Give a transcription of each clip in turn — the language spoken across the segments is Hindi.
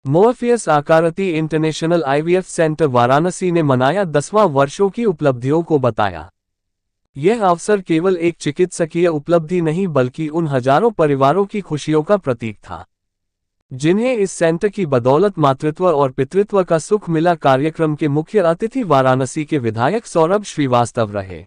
Morpheus Akarati international IVF centre Varanasi ने मनाया 10वां वर्षों की उपलब्धियों को बताया। यह अवसर केवल एक चिकित्सकीय उपलब्धि नहीं बल्कि उन हजारों परिवारों की खुशियों का प्रतीक था जिन्हें इस सेंटर की बदौलत मातृत्व और पितृत्व का सुख मिला। कार्यक्रम के मुख्य अतिथि वाराणसी के विधायक सौरभ श्रीवास्तव रहे,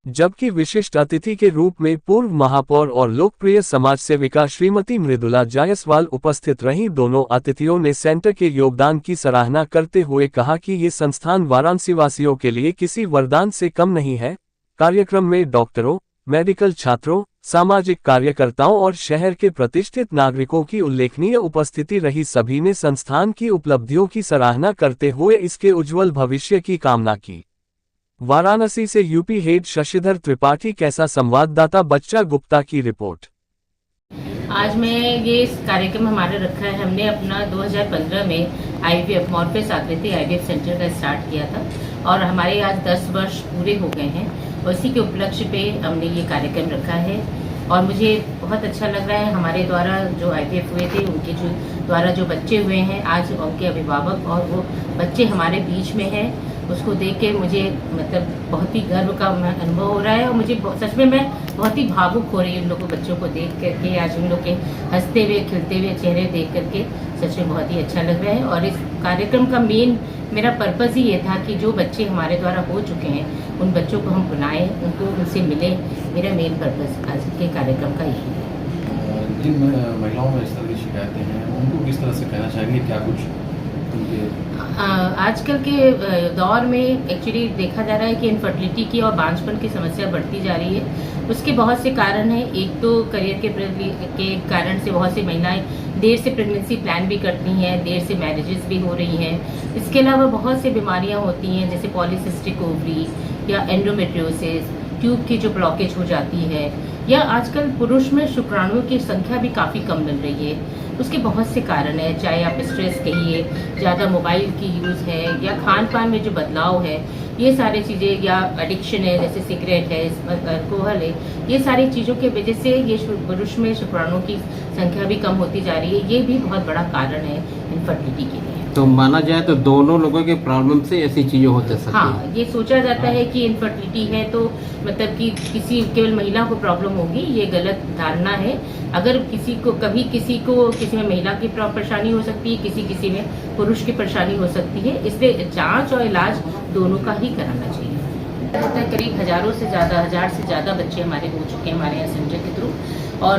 जबकि विशिष्ट अतिथि के रूप में पूर्व महापौर और लोकप्रिय समाज सेविका श्रीमती मृदुला जायसवाल उपस्थित रहीं। दोनों अतिथियों ने सेंटर के योगदान की सराहना करते हुए कहा कि ये संस्थान वाराणसीवासियों के लिए किसी वरदान से कम नहीं है। कार्यक्रम में डॉक्टरों, मेडिकल छात्रों, सामाजिक कार्यकर्ताओं और शहर के प्रतिष्ठित नागरिकों की उल्लेखनीय उपस्थिति रही। सभी ने संस्थान की उपलब्धियों की सराहना करते हुए इसके उज्जवल भविष्य की कामना की। वाराणसी से यूपी हेड शशिधर त्रिपाठी कैसा संवाददाता बच्चा गुप्ता की रिपोर्ट। आज मैं ये कार्यक्रम हमारा रखा है, हमने अपना 2015 में आईवीएफ मोर्फियस आकृति आईवीएफ सेंटर का स्टार्ट किया था और हमारे आज 10 वर्ष पूरे हो गए हैं। उसी के उपलक्ष्य पे हमने ये कार्यक्रम रखा है और मुझे बहुत अच्छा लग रहा है। हमारे द्वारा जो आईवीएफ हुए थे उनके द्वारा जो बच्चे हुए हैं, आज उनके अभिभावक और वो बच्चे हमारे बीच में हैं, उसको देख के मुझे मतलब बहुत ही गर्व का अनुभव हो रहा है और मुझे सच में मैं बहुत ही भावुक हो रही हूँ उन लोगों बच्चों को देख करके। आज उन लोग के हंसते हुए खिलते हुए चेहरे देख करके सच में बहुत ही अच्छा लग रहा है। और इस कार्यक्रम का मेरा पर्पज़ ही ये था कि जो बच्चे हमारे द्वारा हो चुके हैं उन बच्चों को हम बुलाएं, उनको उनसे मिलें। मेरा मेन पर्पज़ आज के कार्यक्रम का यही है। जिन महिलाओं में इस तरह की शिकायतें हैं उनको किस तरह से कहना चाहेंगे, क्या कुछ आजकल के दौर में एक्चुअली देखा जा रहा है कि इनफर्टिलिटी की और बांझपन की समस्या बढ़ती जा रही है। उसके बहुत से कारण हैं। एक तो करियर के कारण से बहुत सी महिलाएं देर से प्रेगनेंसी प्लान भी करती हैं, देर से मैरिजेस भी हो रही हैं। इसके अलावा बहुत सी बीमारियां होती हैं जैसे पॉलीसिस्टिक ओवरी या एंडोमेट्रियोसिस, ट्यूब की जो ब्लॉकेज हो जाती है, या आजकल पुरुष में शुक्राणुओं की संख्या भी काफ़ी कम मिल रही है। उसके बहुत से कारण हैं, चाहे आप स्ट्रेस कहिए, ज़्यादा मोबाइल की यूज़ है या खान पान में जो बदलाव है, ये सारी चीज़ें, या एडिक्शन है जैसे सिगरेट है, अल्कोहल है, ये सारी चीज़ों की वजह से ये पुरुष में शुक्राणुओं की संख्या भी कम होती जा रही है। ये भी बहुत बड़ा कारण है इनफर्टिलिटी के लिए। तो माना जाए तो दोनों लोगों के प्रॉब्लम से ऐसी चीजें हो सकती हैं। हाँ, ये सोचा जाता है कि इनफर्टिलिटी है तो मतलब कि किसी केवल महिला को प्रॉब्लम होगी, ये गलत धारणा है। अगर किसी में महिला की परेशानी हो सकती है, किसी में पुरुष की परेशानी हो सकती है। इसलिए जांच और इलाज दोनों का ही कराना चाहिए। करीब हजार से ज़्यादा बच्चे हमारे हो चुके हैं हमारे यहाँ सेंटर के थ्रू, और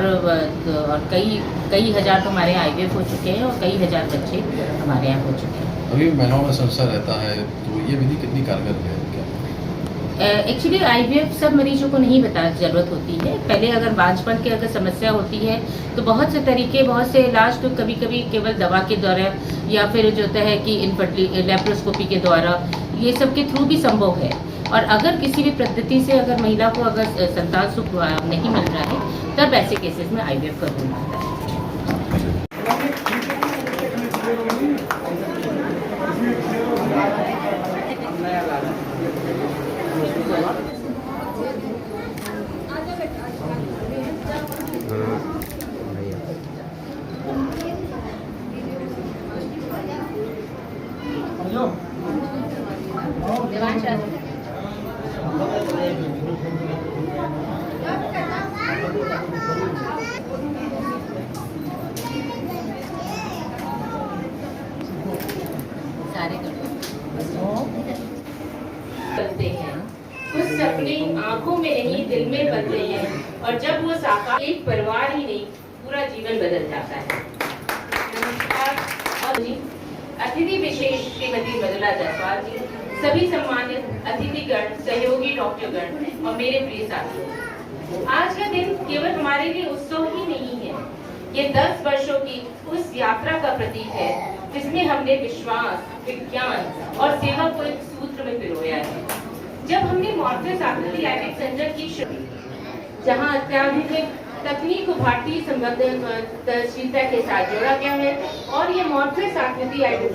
कई हजार तो हमारे यहाँ आईवीएफ हो चुके हैं और कई हजार बच्चे हमारे यहाँ हो चुके हैं। अभी महिलाओं में संशय रहता है, तो ये विधि कितनी कारगर है? एक्चुअली आईवीएफ सब मरीजों को नहीं जरूरत होती है। पहले अगर बांझपन की अगर समस्या होती है तो बहुत से तरीके, बहुत से इलाज तो कभी कभी केवल दवा के द्वारा या फिर जो होता है कि लेप्रोस्कोपी के द्वारा, ये सब के थ्रू भी संभव है। और अगर किसी भी पद्धति से अगर महिला को अगर संतान सुख नहीं मिल रहा है तब ऐसे केसेस में आईवीएफ का रूल आता है। करते हैं कुछ सपने आंखों में नहीं दिल में बनते हैं और जब वो साकार, एक परिवार ही नहीं पूरा जीवन बदल जाता है। नमस्कार। अतिथि विशेष श्रीमती मृदुला जायसवाल जी, सभी सम्मानित अतिथिगण, सहयोगी डॉक्टरगण और मेरे प्रिय साथियों, आज का दिन केवल हमारे लिए उत्सव ही नहीं है, ये 10 वर्षों की उस यात्रा का प्रतीक है जिसमें हमने विश्वास, विज्ञान और सेवा को एक सूत्र में पिरोया है। जब हमने मोर्फियस आकृति आईवीएफ सेंटर की शुरुआत, जहां अत्याधुनिक तकनीक को भारतीय संवेदनशीलता के साथ जोड़ा गया है, और ये मोर्फियस आकृति आईवीएफ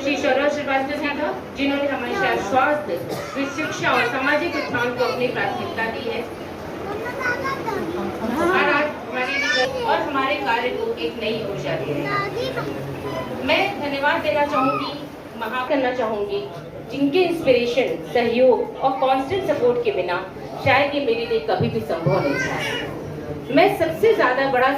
श्री सौरभ श्रीवास्तव जी था, जिन्होंने हमेशा स्वास्थ्य, शिक्षा और सामाजिक उत्थान को अपनी प्राथमिकता दी है और हमारे कार्य को एक नई ऊर्जा दे रहे हैं। मैं धन्यवाद देना चाहूँगी, करना चाहूँगी जिनके इंस्पिरेशन, सहयोग और कांस्टेंट सपोर्ट के बिना शायद ये मेरे लिए कभी भी संभव नहीं था। मैं सबसे ज़्यादा बड़ा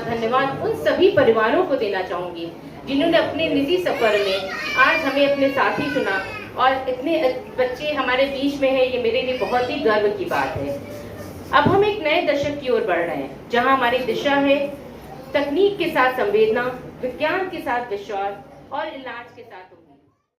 धन्यवाद उन सभी परिवारों को देना चाहूँगी जिन्होंने अपने निजी सफ़र में आज हमें अपने साथी चुना और इतने बच्चे हमारे बीच में हैं, ये मेरे लिए बहुत ही गर्व की बात है। अब हम एक नए दशक की ओर बढ़ रहे हैं जहां हमारी दिशा है तकनीक के साथ संवेदना, विज्ञान के साथ विश्वास और इलाज के साथ